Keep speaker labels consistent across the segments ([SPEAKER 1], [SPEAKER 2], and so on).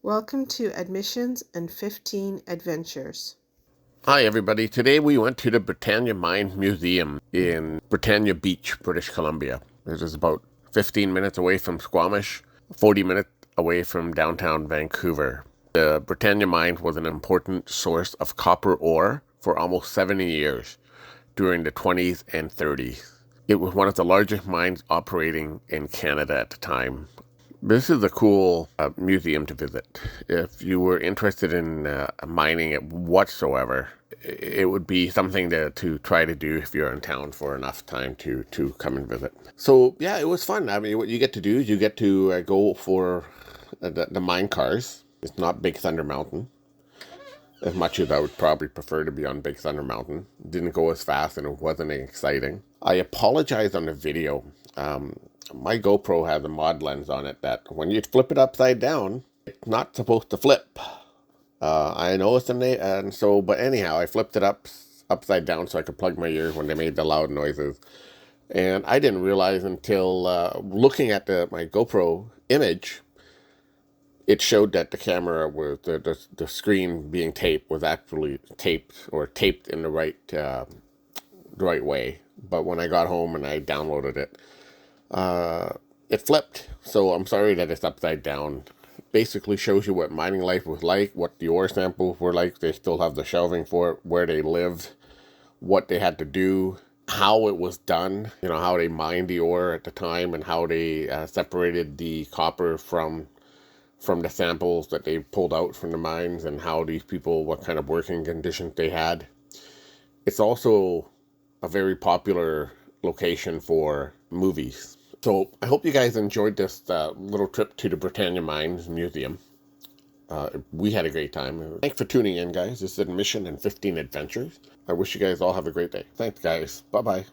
[SPEAKER 1] Welcome to Admissions and 15 Adventures.
[SPEAKER 2] Hi everybody, today we went to the Britannia Mine Museum in Britannia Beach, British Columbia. This is about 15 minutes away from Squamish, 40 minutes away from downtown Vancouver. The Britannia Mine was an important source of copper ore for almost 70 years during the 20s and 30s. It was one of the largest mines operating in Canada at the time. This is a cool museum to visit. If you were interested in mining it whatsoever, it would be something to try to do if you're in town for enough time to come and visit. So yeah, it was fun. I mean, what you get to do is you get to go for the mine cars. It's not Big Thunder Mountain, as much as I would probably prefer to be on Big Thunder Mountain. It didn't go as fast and it wasn't exciting. I apologize on the video. My GoPro has a mod lens on it that when you flip it upside down, it's not supposed to flip. I know it's but anyhow, I flipped it upside down so I could plug my ears when they made the loud noises. And I didn't realize until looking at my GoPro image, it showed that the camera was the screen being taped was actually taped in the right way. But when I got home and I downloaded it, it flipped. So I'm sorry that it's upside down. Basically shows you what mining life was like, what the ore samples were like. They still have the shelving for it, where they lived, what they had to do, how it was done, how they mined the ore at the time, and how they separated the copper from the samples that they pulled out from the mines, and how these people, what kind of working conditions they had. It's also a very popular location for movies. So I hope you guys enjoyed this little trip to the Britannia Mines Museum. We had a great time. Thanks for tuning in, guys. This is Admission and 15 Adventures. I wish you guys all have a great day. Thanks, guys. Bye-bye.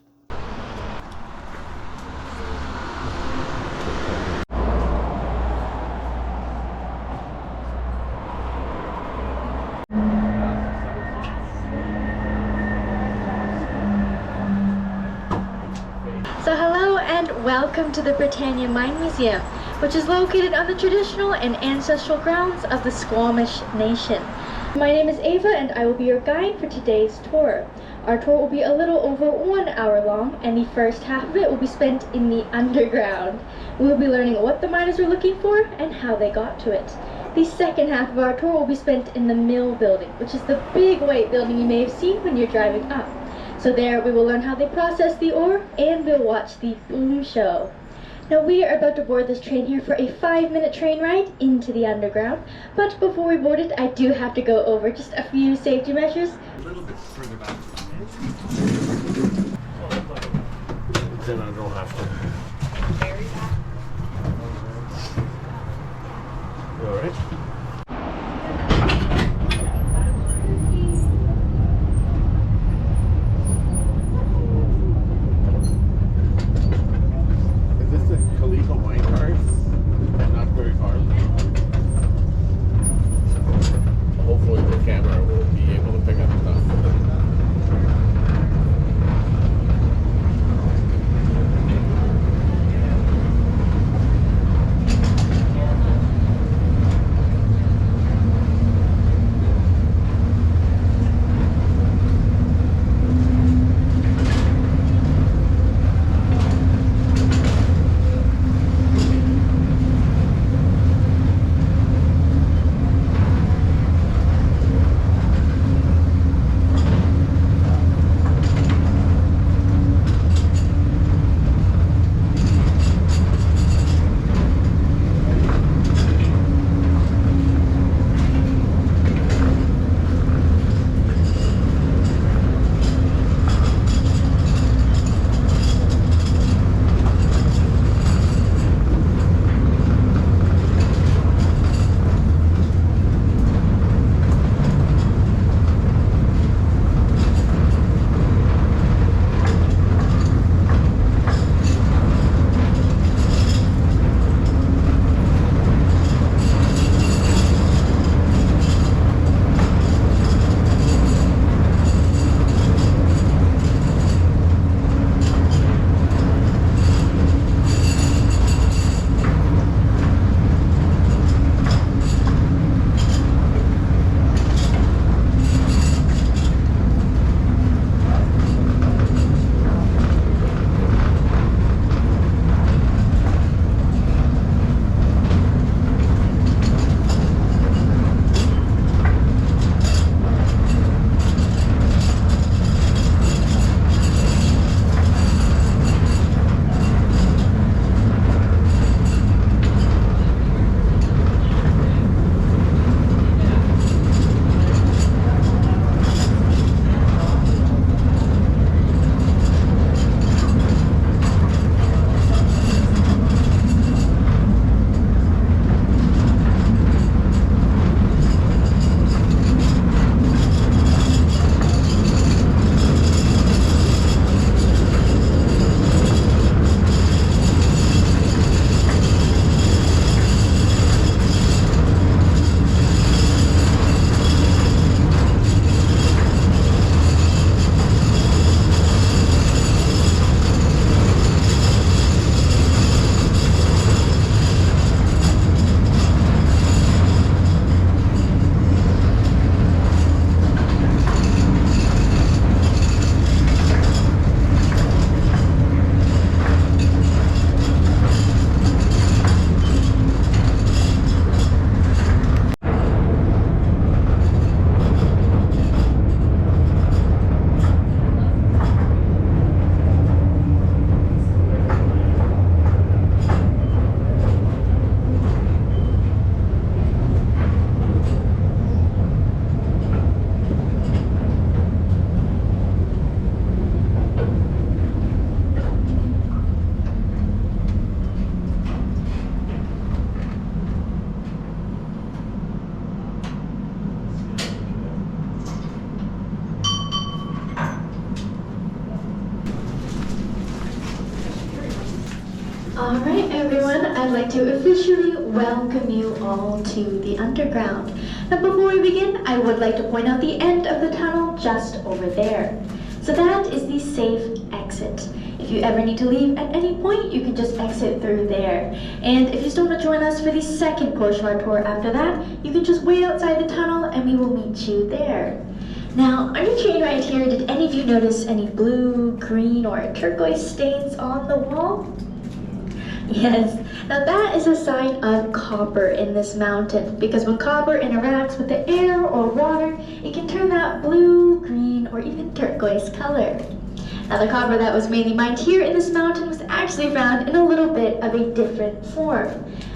[SPEAKER 3] So hello and welcome to the Britannia Mine Museum, which is located on the traditional and ancestral grounds of the Squamish Nation. My name is Ava and I will be your guide for today's tour. Our tour will be a little over 1 hour long, and the first half of it will be spent in the underground. We will be learning what the miners were looking for and how they got to it. The second half of our tour will be spent in the mill building, which is the big white building you may have seen when you're driving up. So there we will learn how they process the ore, and we'll watch the boom show. Now we are about to board this train here for a 5-minute train ride into the underground, but before we board it, I do have to go over just a few safety measures.
[SPEAKER 2] A little bit further back. Then I don't have to. You all right? Hopefully the camera will be able to pick up stuff.
[SPEAKER 3] everyone, I'd like to officially welcome you all to the underground. Now before we begin, I would like to point out the end of the tunnel just over there. So that is the safe exit. If you ever need to leave at any point, you can just exit through there. And if you still want to join us for the second portion of our tour after that, you can just wait outside the tunnel and we will meet you there. Now, on your chain right here, did any of you notice any blue, green, or turquoise stains on the wall? Yes, now that is a sign of copper in this mountain, because when copper interacts with the air or water, it can turn that blue, green, or even turquoise color. Now the copper that was mainly mined here in this mountain was actually found in a little bit of a different form.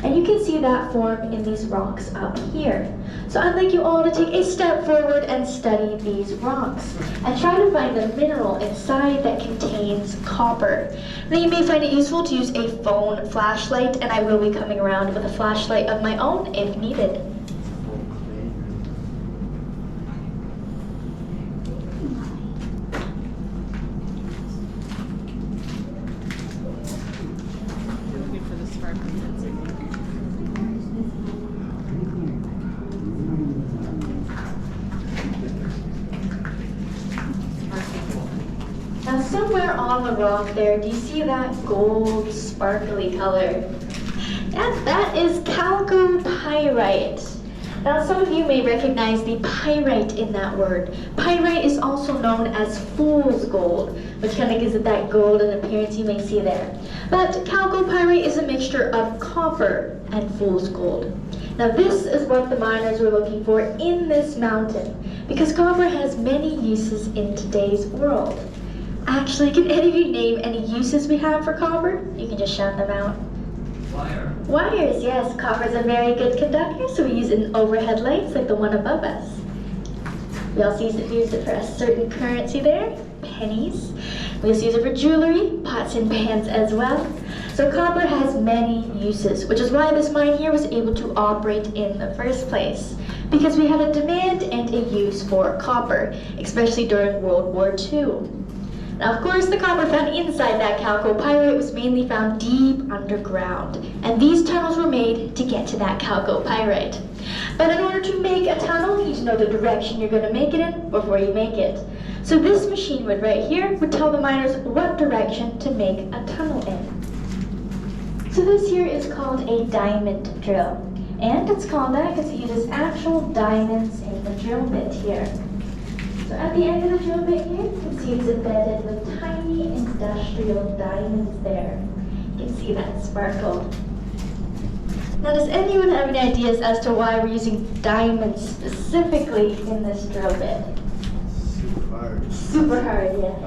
[SPEAKER 3] And you can see that form in these rocks up here. So I'd like you all to take a step forward and study these rocks and try to find the mineral inside that contains copper. Now you may find it useful to use a phone flashlight, and I will be coming around with a flashlight of my own if needed. Now somewhere on the rock there, do you see that gold sparkly color? That is chalcopyrite. Now some of you may recognize the pyrite in that word. Pyrite is also known as fool's gold, which kind of gives it that golden appearance you may see there. But chalcopyrite is a mixture of copper and fool's gold. Now this is what the miners were looking for in this mountain, because copper has many uses in today's world. Actually, can any of you name any uses we have for copper? You can just shout them out. Wires, yes. Copper is a very good conductor, so we use it in overhead lights like the one above us. We also use it for a certain currency there, pennies. We also use it for jewelry, pots and pans as well. So copper has many uses, which is why this mine here was able to operate in the first place, because we had a demand and a use for copper, especially during World War II. Now, of course, the copper found inside that chalcopyrite was mainly found deep underground, and these tunnels were made to get to that chalcopyrite. But in order to make a tunnel, you need to know the direction you're going to make it in before you make it. So this machine would right here would tell the miners what direction to make a tunnel in. So this here is called a diamond drill, and it's called that because it uses actual diamonds in the drill bit here. So at the end of the drill bit here, you can see it's embedded with tiny industrial diamonds there. You can see that sparkle. Now does anyone have any ideas as to why we're using diamonds specifically in this drill bit?
[SPEAKER 4] Super hard.
[SPEAKER 3] Super hard, yes.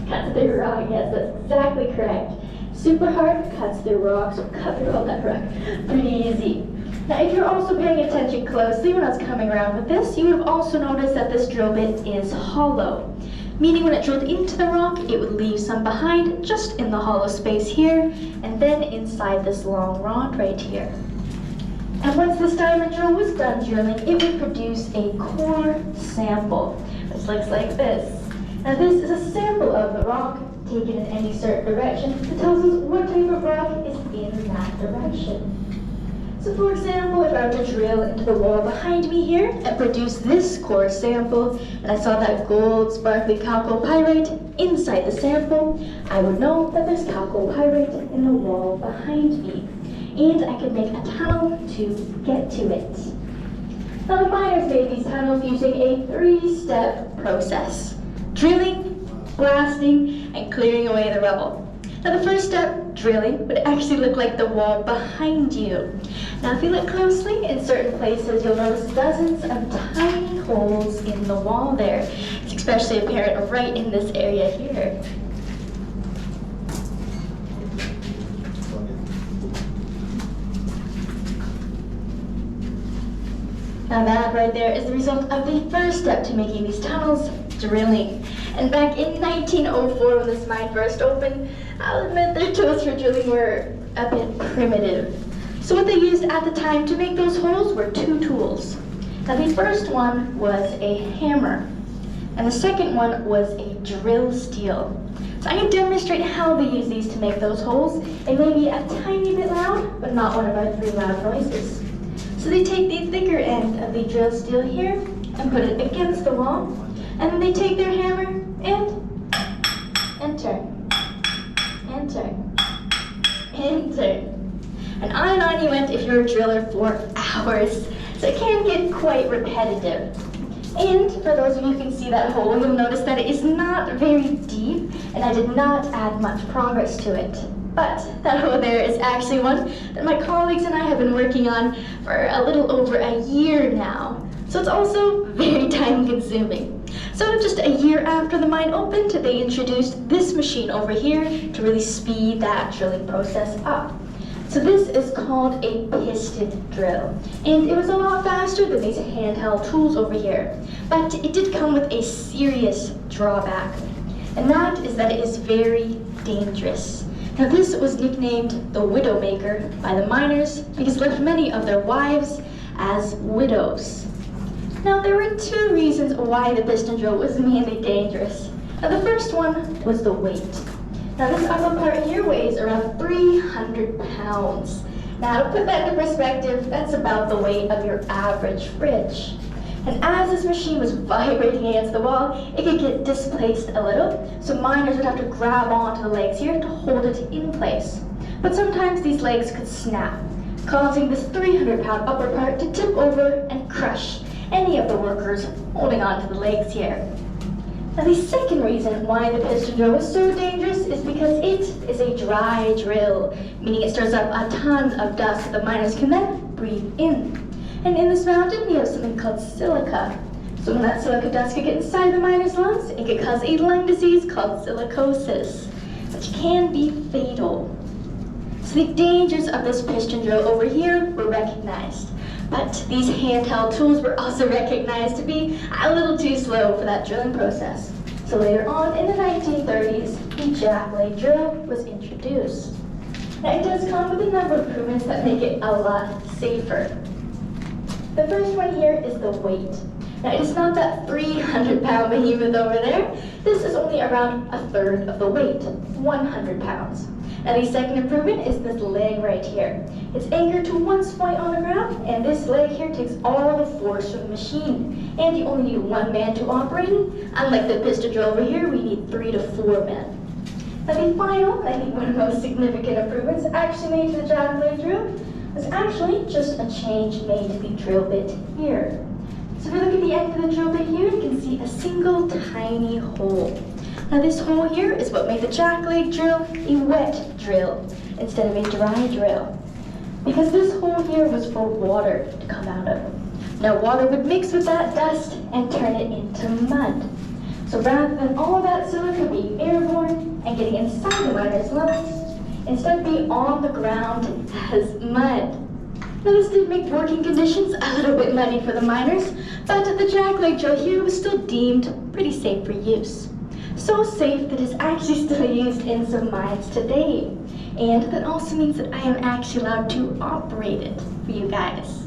[SPEAKER 3] Cuts through rock, yes, that's exactly correct. Super hard, cuts through rocks, or cut through all that rock. Pretty easy. Now, if you're also paying attention closely when I was coming around with this, you would have also noticed that this drill bit is hollow, meaning when it drilled into the rock, it would leave some behind just in the hollow space here, and then inside this long rod right here. And once this diamond drill was done drilling, it would produce a core sample, which looks like this. Now, this is a sample of the rock taken in any certain direction that tells us what type of rock is in that direction. So for example, if I were to drill into the wall behind me here and produce this core sample, and I saw that gold sparkly chalcopyrite inside the sample, I would know that there's chalcopyrite in the wall behind me, and I could make a tunnel to get to it. Now the miners made these tunnels using a 3-step process: drilling, blasting, and clearing away the rubble. Now the first step, drilling, would actually look like the wall behind you. Now if you look closely, in certain places you'll notice dozens of tiny holes in the wall there. It's especially apparent right in this area here. Now that right there is the result of the first step to making these tunnels, drilling. And back in 1904 when this mine first opened, I'll admit their tools for drilling were a bit primitive. So what they used at the time to make those holes were 2 tools. Now the first one was a hammer, and the second one was a drill steel. So I can demonstrate how they use these to make those holes. It may be a tiny bit loud, but not one of our 3 loud noises. So they take the thicker end of the drill steel here and put it against the wall, and then they take their hammer and turn, and turn, and turn. And on you went if you're a driller for hours. So it can get quite repetitive. And for those of you who can see that hole, you'll notice that it is not very deep, and I did not add much progress to it. But that hole there is actually one that my colleagues and I have been working on for a little over a year now. So it's also very time consuming. So just a year after the mine opened, they introduced this machine over here to really speed that drilling process up. So this is called a piston drill, and it was a lot faster than these handheld tools over here. But it did come with a serious drawback, and that is that it is very dangerous. Now this was nicknamed the Widowmaker by the miners because it left many of their wives as widows. Now there were 2 reasons why the piston drill was mainly dangerous. Now the first one was the weight. Now this upper part here weighs around 300 pounds. Now to put that into perspective, that's about the weight of your average fridge. And as this machine was vibrating against the wall, it could get displaced a little, so miners would have to grab onto the legs here to hold it in place. But sometimes these legs could snap, causing this 300-pound upper part to tip over and crush any of the workers holding onto the legs here. Now the second reason why the piston drill was so dangerous is because it is a dry drill, meaning it stirs up a ton of dust that the miners can then breathe in. And in this mountain, we have something called silica. So when that silica dust could get inside the miner's lungs, it could cause a lung disease called silicosis, which can be fatal. So the dangers of this piston drill over here were recognized. But these handheld tools were also recognized to be a little too slow for that drilling process. So later on in the 1930s, the jackleg drill was introduced. Now it does come with a number of improvements that make it a lot safer. The first one here is the weight. Now it is not that 300-pound behemoth over there. This is only around a third of the weight, 100 pounds. Now the second improvement is this leg right here. It's anchored to one point on the ground, and this leg here takes all the force from the machine. And you only need 1 man to operate it. Unlike the piston drill over here, we need 3 to 4 men. Now the final, I think one of the most significant improvements actually made to the jackleg drill was actually just a change made to the drill bit here. So if we look at the end of the drill bit here, you can see a single tiny hole. Now this hole here is what made the jackleg drill a wet drill instead of a dry drill. Because this hole here was for water to come out of. Now water would mix with that dust and turn it into mud. So rather than all that silica being airborne and getting inside the miner's lungs, instead be on the ground as mud. Now this did make working conditions a little bit muddy for the miners, but the jackleg drill here was still deemed pretty safe for use. So safe that it's actually still used in some mines today. And that also means that I am actually allowed to operate it for you guys.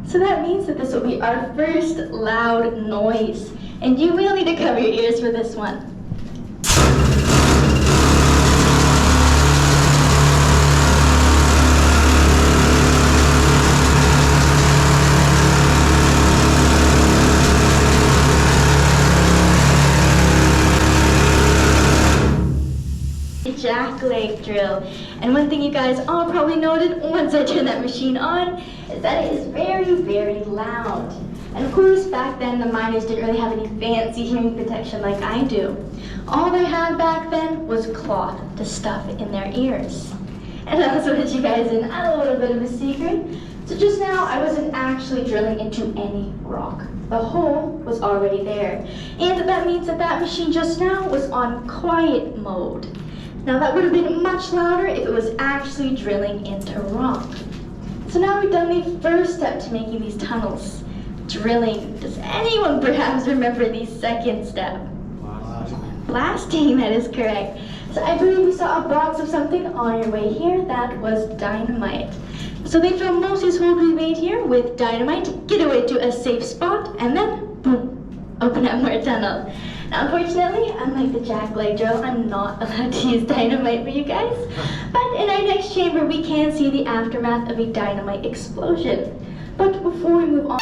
[SPEAKER 3] So that means that this will be our first loud noise. And you will need to cover your ears for this one. Jackleg drill. And one thing you guys all probably noted once I turned that machine on is that it is very, very loud. And of course, back then the miners didn't really have any fancy hearing protection like I do. All they had back then was cloth to stuff in their ears. And I also let you guys in a little bit of a secret. So just now, I wasn't actually drilling into any rock. The hole was already there. And that means that that machine just now was on quiet mode. Now that would have been much louder if it was actually drilling into rock. So now we've done the first step to making these tunnels. Drilling. Does anyone perhaps remember the second step? Blasting, that is correct. So I believe we saw a box of something on your way here. That was dynamite. So they fill most of these holes we made here with dynamite, get away to a safe spot, and then boom, open up more tunnel. Now, unfortunately, unlike the jackleg drill, I'm not allowed to use dynamite for you guys. But in our next chamber, we can see the aftermath of a dynamite explosion. But before we move on...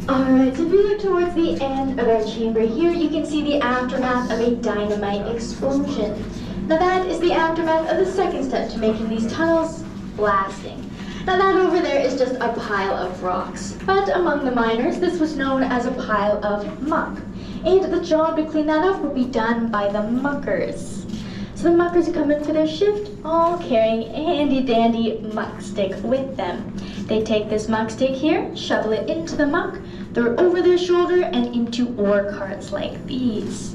[SPEAKER 3] Alright, so if you look towards the end of our chamber here, you can see the aftermath of a dynamite explosion. Now that is the aftermath of the second step to making these tunnels, blasting. Now that over there is just a pile of rocks. But among the miners, this was known as a pile of muck. And the job to clean that up would be done by the muckers. So the muckers come in for their shift, all carrying a handy dandy muck stick with them. They take this muck stick here, shovel it into the muck, throw it over their shoulder and into ore carts like these.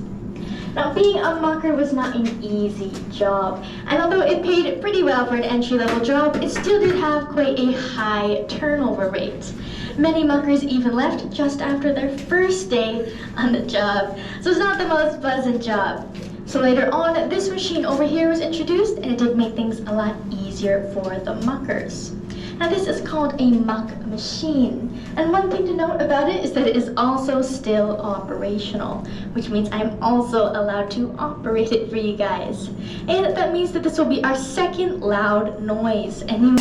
[SPEAKER 3] Now being a mucker was not an easy job, and although it paid pretty well for an entry-level job, it still did have quite a high turnover rate. Many muckers even left just after their first day on the job, so it's not the most pleasant job. So later on, this machine over here was introduced, and it did make things a lot easier for the muckers. Now this is called a muck machine, and one thing to note about it is that it is also still operational, which means I'm also allowed to operate it for you guys. And that means that this will be our second loud noise, and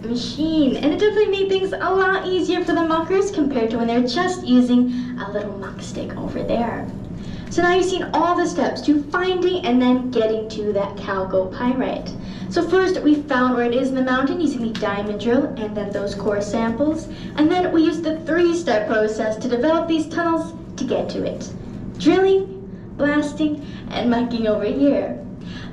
[SPEAKER 3] machine, and it definitely made things a lot easier for the muckers compared to when they're just using a little muck stick over there. So now you've seen all the steps to finding and then getting to that chalcopyrite. So first we found where it is in the mountain using the diamond drill and then those core samples, and then we used the 3-step process to develop these tunnels to get to it. Drilling, blasting, and mucking over here.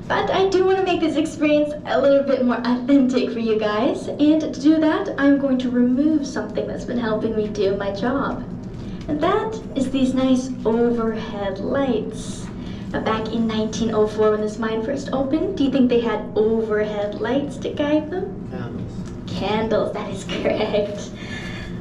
[SPEAKER 3] But I do want to make this experience a little bit more authentic for you guys, and to do that, I'm going to remove something that's been helping me do my job. And that is these nice overhead lights. Now back in 1904 when this mine first opened, do you think they had overhead lights to guide them?
[SPEAKER 4] Candles.
[SPEAKER 3] Candles, that is correct.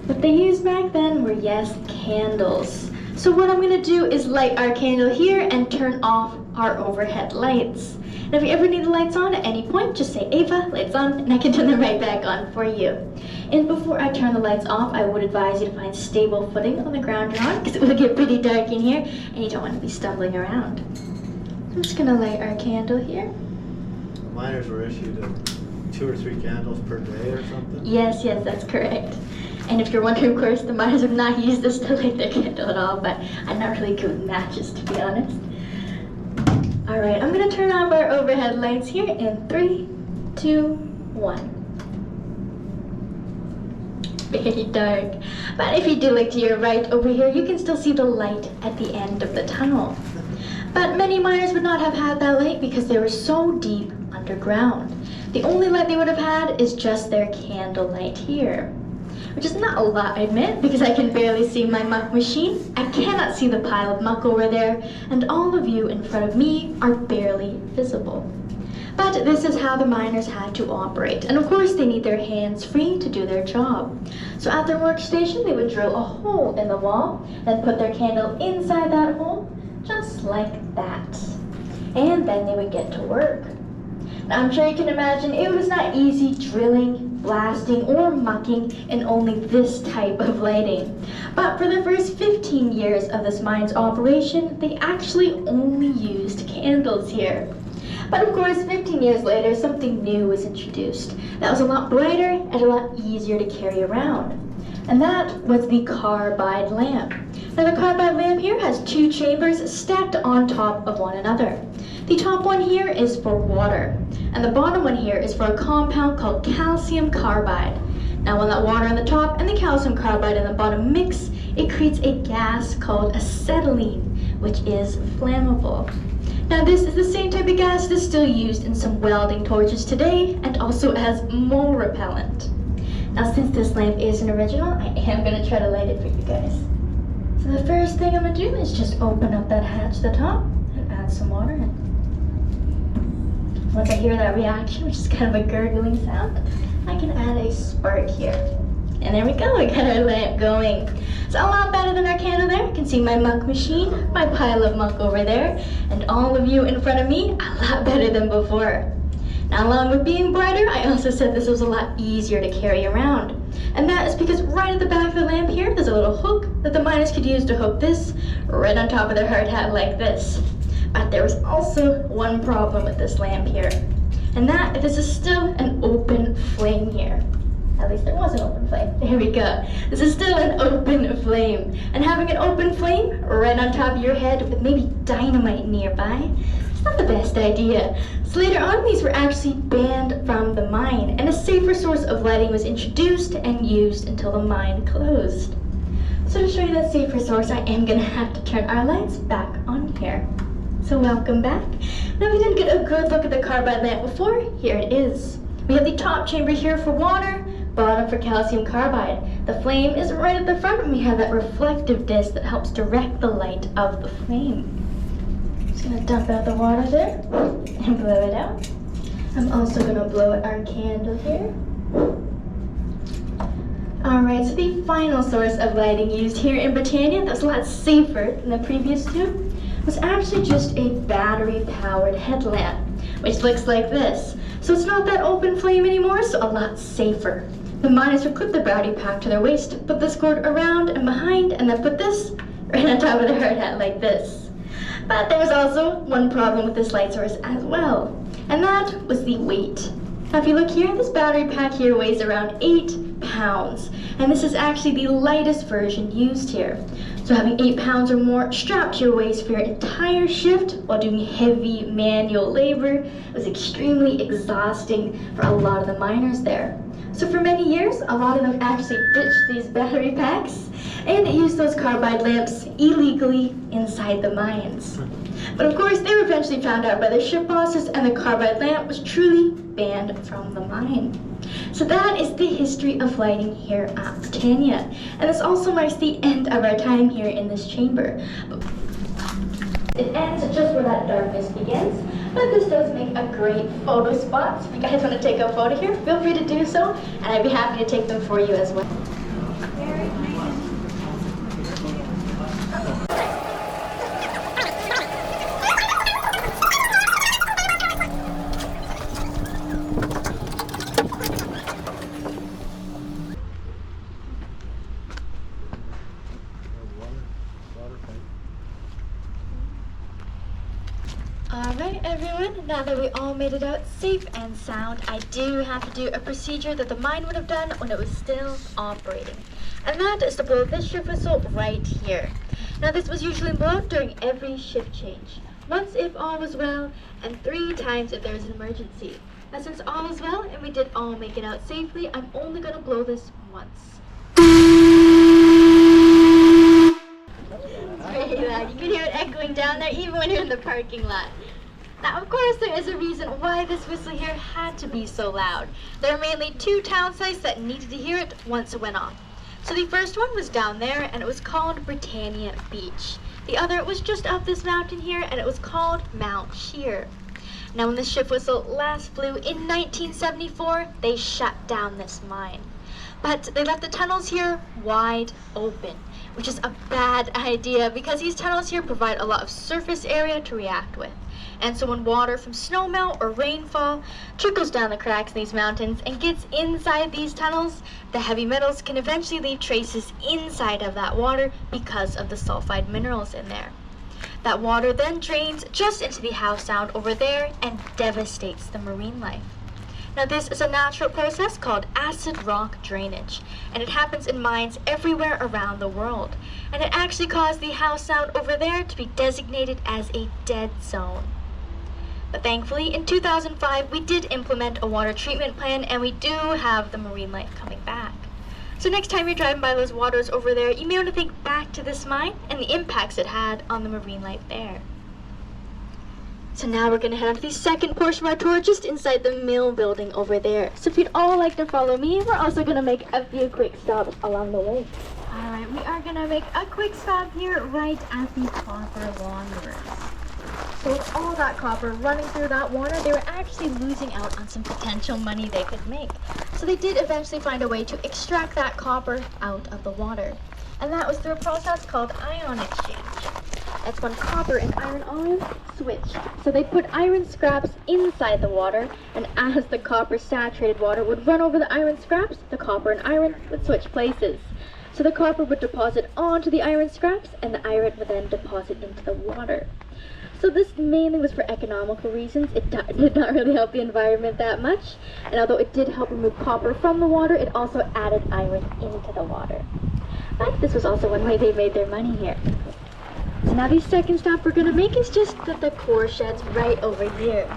[SPEAKER 3] What they used back then were, yes, candles. So what I'm going to do is light our candle here and turn off our overhead lights. And if you ever need the lights on at any point, just say, Ava, lights on, and I can turn them right back on for you. And before I turn the lights off, I would advise you to find stable footing on the ground you're on, because it will get pretty dark in here, and you don't want to be stumbling around. I'm just going to light our candle here.
[SPEAKER 4] Miners were issued 2 or 3 candles per day or something?
[SPEAKER 3] Yes, that's correct. And if you're wondering, of course, the miners have not used this to light their candle at all, but I'm not really good with matches, to be honest. Alright, I'm going to turn off our overhead lights here in 3, 2, 1. Very dark. But if you do look to your right over here, you can still see the light at the end of the tunnel. But many miners would not have had that light because they were so deep underground. The only light they would have had is just their candle light here. Which is not a lot, I admit, because I can barely see my muck machine. I cannot see the pile of muck over there, and all of you in front of me are barely visible. But this is how the miners had to operate, and of course they need their hands free to do their job. So at their workstation, they would drill a hole in the wall, then put their candle inside that hole, just like that. And then they would get to work. Now I'm sure you can imagine it was not easy drilling, blasting, or mucking in only this type of lighting. But for the first 15 years of this mine's operation, they actually only used candles here. But of course, 15 years later, something new was introduced that was a lot brighter and a lot easier to carry around. And that was the carbide lamp. Now the carbide lamp here has 2 chambers stacked on top of one another. The top one here is for water, and the bottom one here is for a compound called calcium carbide. Now when that water on the top and the calcium carbide on the bottom mix, it creates a gas called acetylene, which is flammable. Now this is the same type of gas that's still used in some welding torches today, and also as mole repellent. Now since this lamp is an original, I am going to try to light it for you guys. So the first thing I'm going to do is just open up that hatch at the top and add some water in. Once I hear that reaction, which is kind of a gurgling sound, I can add a spark here. And there we go, we got our lamp going. It's a lot better than our candle there. You can see my muck machine, my pile of muck over there, and all of you in front of me, a lot better than before. Now along with being brighter, I also said this was a lot easier to carry around. And that is because right at the back of the lamp here, there's a little hook that the miners could use to hook this right on top of their hard hat like this. But there was also one problem with this lamp here. And that this is still an open flame here. At least it was an open flame. There we go. This is still an open flame. And having an open flame right on top of your head with maybe dynamite nearby, it's not the best idea. So later on, these were actually banned from the mine, and a safer source of lighting was introduced and used until the mine closed. So to show you that safer source, I am going to have to turn our lights back on here. So welcome back. Now we didn't get a good look at the carbide lamp before. Here it is. We have the top chamber here for water, bottom for calcium carbide. The flame is right at the front, and we have that reflective disc that helps direct the light of the flame. Just gonna dump out the water there and blow it out. I'm also gonna blow out our candle here. Alright, so the final source of lighting used here in Britannia that's a lot safer than the previous two was actually just a battery-powered headlamp, which looks like this. So it's not that open flame anymore, so a lot safer. The miners would clip the battery pack to their waist, put this cord around and behind, and then put this right on top of their hard hat like this. But there was also one problem with this light source as well, and that was the weight. Now if you look here, this battery pack here weighs around 8 pounds, and this is actually the lightest version used here. So having 8 pounds or more strapped to your waist for your entire shift while doing heavy manual labor was extremely exhausting for a lot of the miners there. So for many years, a lot of them actually ditched these battery packs and used those carbide lamps illegally inside the mines. But of course, they were eventually found out by their ship bosses, and the carbide lamp was truly banned from the mine. So that is the history of lighting here at Britannia. And this also marks the end of our time here in this chamber. It ends just where that darkness begins, but this does make a great photo spot. So if you guys want to take a photo here, feel free to do so, and I'd be happy to take them for you as well. Alright everyone, now that we all made it out safe and sound, I do have to do a procedure that the mine would have done when it was still operating. And that is to blow this shift whistle right here. Now this was usually blown during every shift change. Once if all was well, and 3 times if there was an emergency. Now since all is well and we did all make it out safely, I'm only going to blow this once. Very loud. You can hear it echoing down there even when you're in the parking lot. Now, of course, there is a reason why this whistle here had to be so loud. There are mainly 2 town sites that needed to hear it once it went off. So the first one was down there, and it was called Britannia Beach. The other was just up this mountain here, and it was called Mount Shear. Now, when the shift whistle last flew in 1974, they shut down this mine. But they left the tunnels here wide open, which is a bad idea because these tunnels here provide a lot of surface area to react with. And so when water from snowmelt or rainfall trickles down the cracks in these mountains and gets inside these tunnels, the heavy metals can eventually leave traces inside of that water because of the sulfide minerals in there. That water then drains just into the Howe Sound over there and devastates the marine life. Now this is a natural process called acid rock drainage, and it happens in mines everywhere around the world. And it actually caused the Howe Sound over there to be designated as a dead zone. But thankfully, in 2005, we did implement a water treatment plan, and we do have the marine life coming back. So next time you're driving by those waters over there, you may want to think back to this mine and the impacts it had on the marine life there. So now we're gonna head on to the second portion of our tour just inside the mill building over there. So if you'd all like to follow me, we're also gonna make a few quick stops along the way. Alright, we are gonna make a quick stop here right at the copper launders. So with all that copper running through that water, they were actually losing out on some potential money they could make. So they did eventually find a way to extract that copper out of the water. And that was through a process called ion exchange. That's when copper and iron ions switched. So they put iron scraps inside the water, and as the copper saturated water would run over the iron scraps, the copper and iron would switch places. So the copper would deposit onto the iron scraps, and the iron would then deposit into the water. So this mainly was for economical reasons. It did not really help the environment that much. And although it did help remove copper from the water, it also added iron into the water. But this was also one way they made their money here. So now the second stop we're going to make is just the core sheds right over here.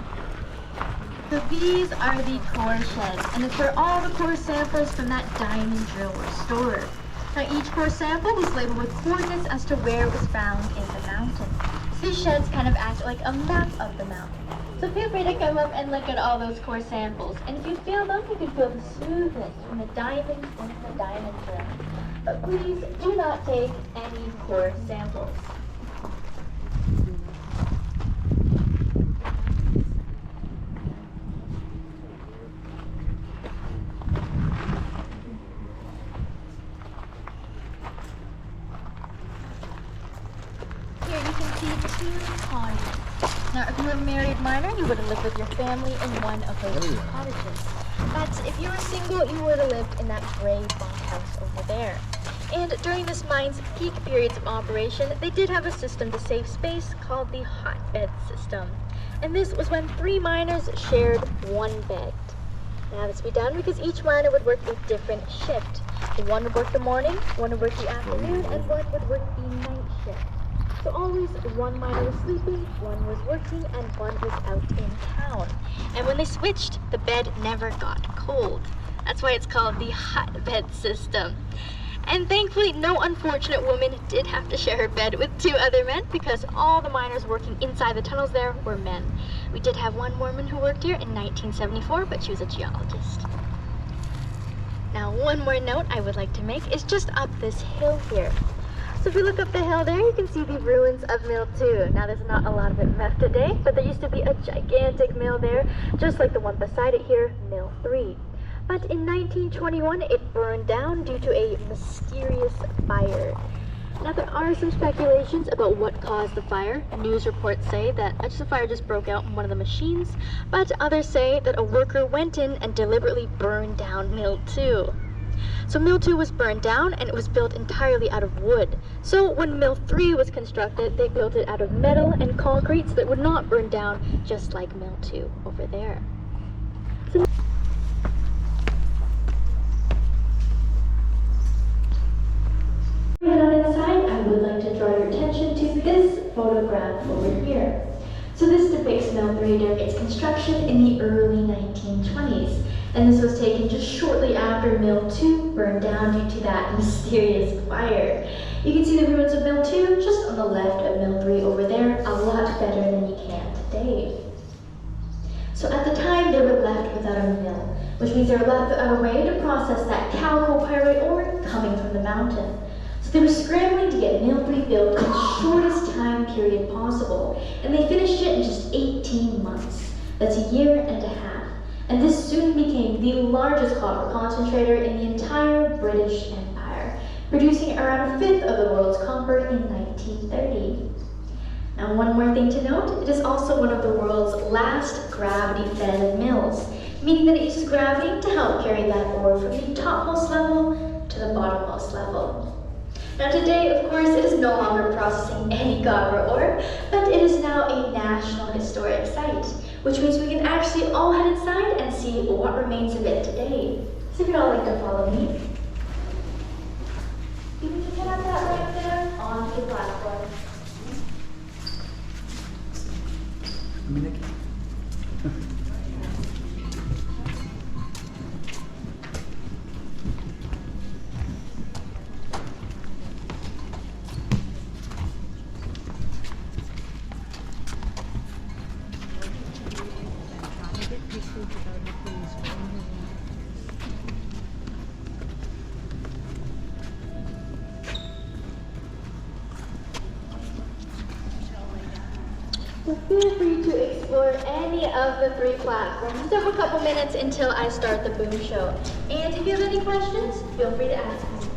[SPEAKER 3] So these are the core sheds, and it's where all the core samples from that diamond drill were stored. Now each core sample was labeled with coordinates as to where it was found in the mountain. So these sheds kind of act like a map of the mountain. So feel free to come up and look at all those core samples. And if you feel them, you can feel the smoothness from the diamond into the diamond drill. But please do not take any core samples. Now, if you were a married miner, you would have lived with your family in one of those two cottages. But if you were single, you would have lived in that gray bunkhouse over there. And during this mine's peak periods of operation, they did have a system to save space called the hotbed system. And this was when 3 miners shared one bed. Now this would be done because each miner would work a different shift. One would work the morning, one would work the afternoon, and one would work the night shift. So always one miner was sleeping, one was working, and one was out in town. And when they switched, the bed never got cold. That's why it's called the hotbed system. And thankfully, no unfortunate woman did have to share her bed with 2 other men because all the miners working inside the tunnels there were men. We did have one woman who worked here in 1974, but she was a geologist. Now, one more note I would like to make is just up this hill here. So if you look up the hill there, you can see the ruins of Mill 2. Now there's not a lot of it left today, but there used to be a gigantic mill there, just like the one beside it here, Mill 3. But in 1921, it burned down due to a mysterious fire. Now there are some speculations about what caused the fire. News reports say that the fire just broke out in one of the machines, but others say that a worker went in and deliberately burned down Mill 2. So Mill 2 was burned down, and it was built entirely out of wood. So when Mill 3 was constructed, they built it out of metal and concrete so that it would not burn down, just like Mill 2 over there. So on inside, I would like to draw your attention to this photograph over here. So this depicts Mill 3 during its construction in the early 1920s. And this was taken just shortly after Mill 2 burned down due to that mysterious fire. You can see the ruins of Mill 2 just on the left of Mill 3 over there, a lot better than you can today. So at the time, they were left without a mill, which means they were left without a way to process that chalcopyrite ore coming from the mountain. So they were scrambling to get Mill 3 built in the shortest time period possible, and they finished it in just 18 months. That's a year and a half. And this soon became the largest copper concentrator in the entire British Empire, producing around 1/5 of the world's copper in 1930. Now, one more thing to note, it is also one of the world's last gravity-fed mills, meaning that it uses gravity to help carry that ore from the topmost level to the bottommost level. Now today, of course, it is no longer processing any copper ore, but it is now a National Historic Site, which means we can actually all head inside and see what remains of it today. So if you'd all like to follow me, you can just head up that ramp there onto the platform. So feel free to explore any of the 3 platforms. Just have a couple minutes until I start the boom show. And if you have any questions, feel free to ask me.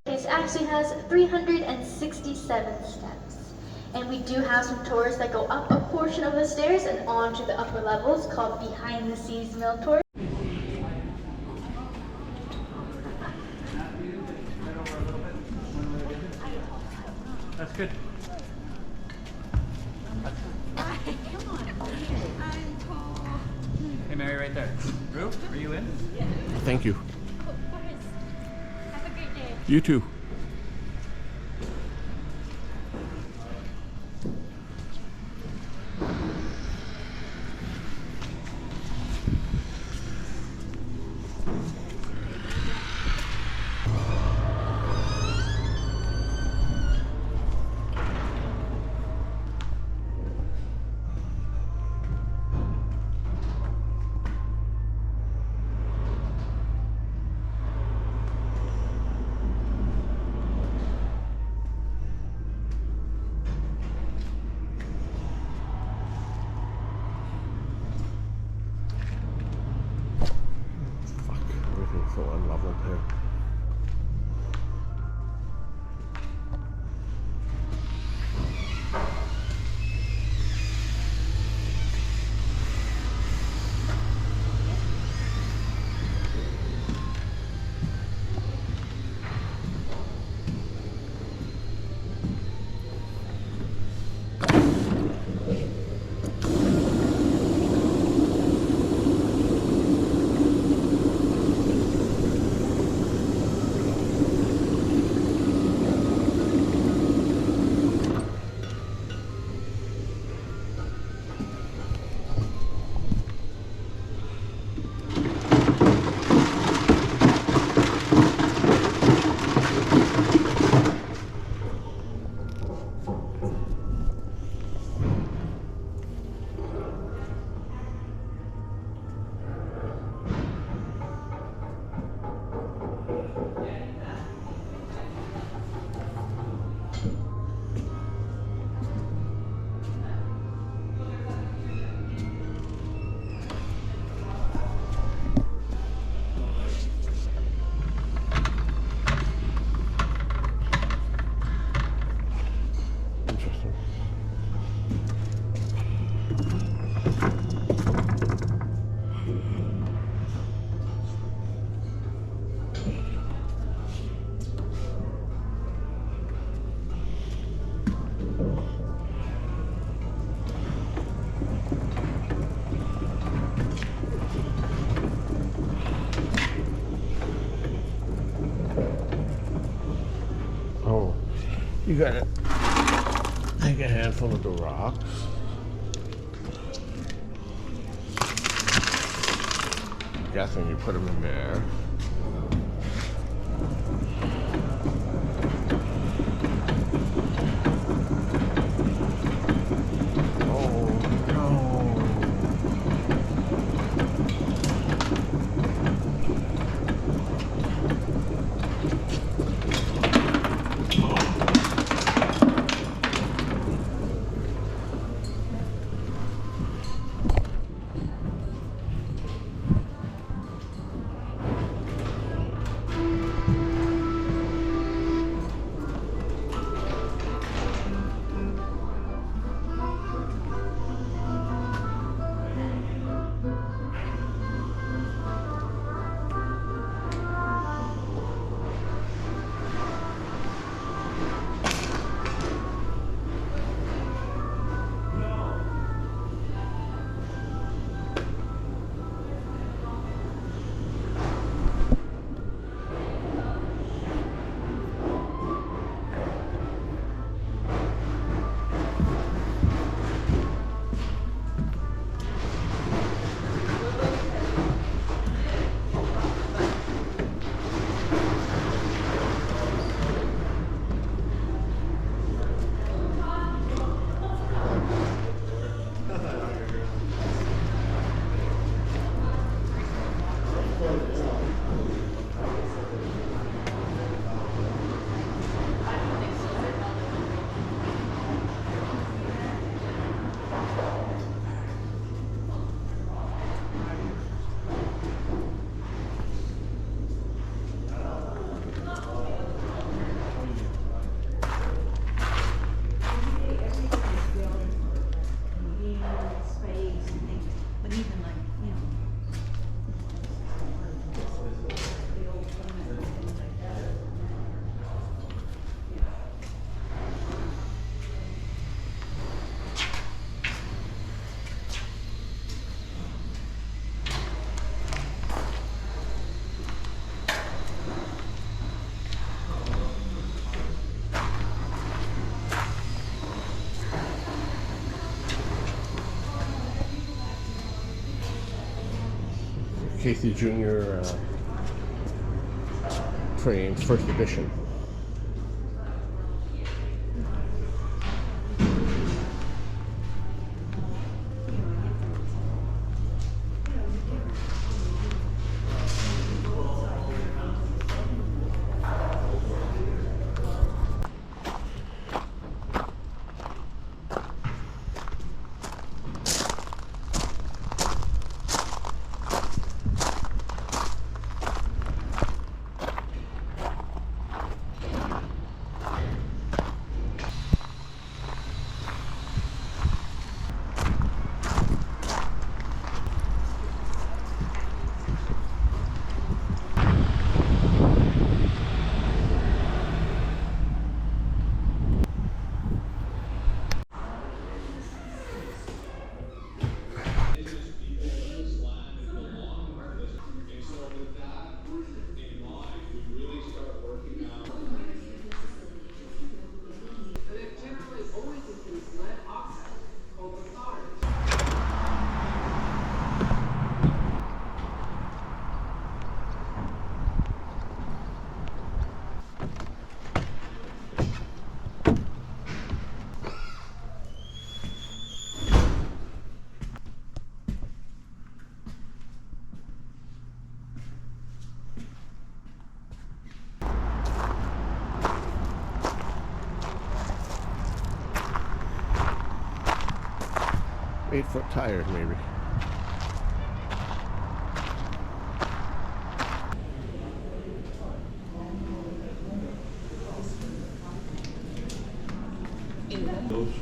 [SPEAKER 3] It actually has 367 steps. And we do have some tours that go up a portion of the stairs and on to the upper levels called behind the scenes mill tours.
[SPEAKER 5] That's good. Hey, Mary, right there. Rue, are you in?
[SPEAKER 2] Thank you.
[SPEAKER 3] Have a great day.
[SPEAKER 2] You too. So unleveled here. You gotta take a handful of the rocks. I'm guessing you put them in there. Casey Jr. Trains, first edition. Eight-foot tires, maybe.
[SPEAKER 4] Those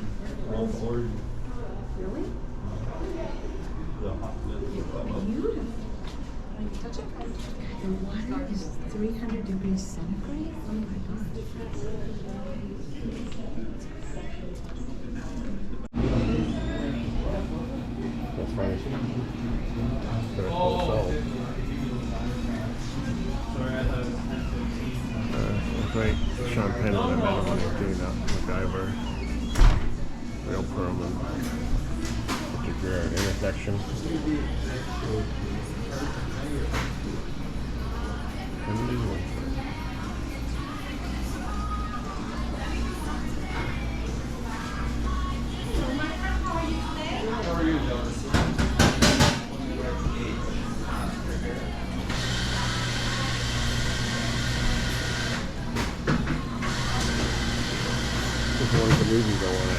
[SPEAKER 4] all forward.
[SPEAKER 6] Really? Beautiful. Touch it. The water is 300 degrees centigrade. Oh my gosh.
[SPEAKER 2] That's right.
[SPEAKER 4] Sorry, I thought it was 10:15.
[SPEAKER 2] That's right. Sean Penn when I met him when he was doing that MacGyver. Real Perlman. Particular intersection.
[SPEAKER 5] How are you, Joe?
[SPEAKER 2] One of the movies I want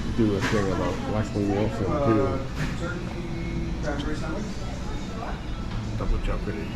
[SPEAKER 2] to do a thing about Leslie Nielsen too. Double Jeopardy.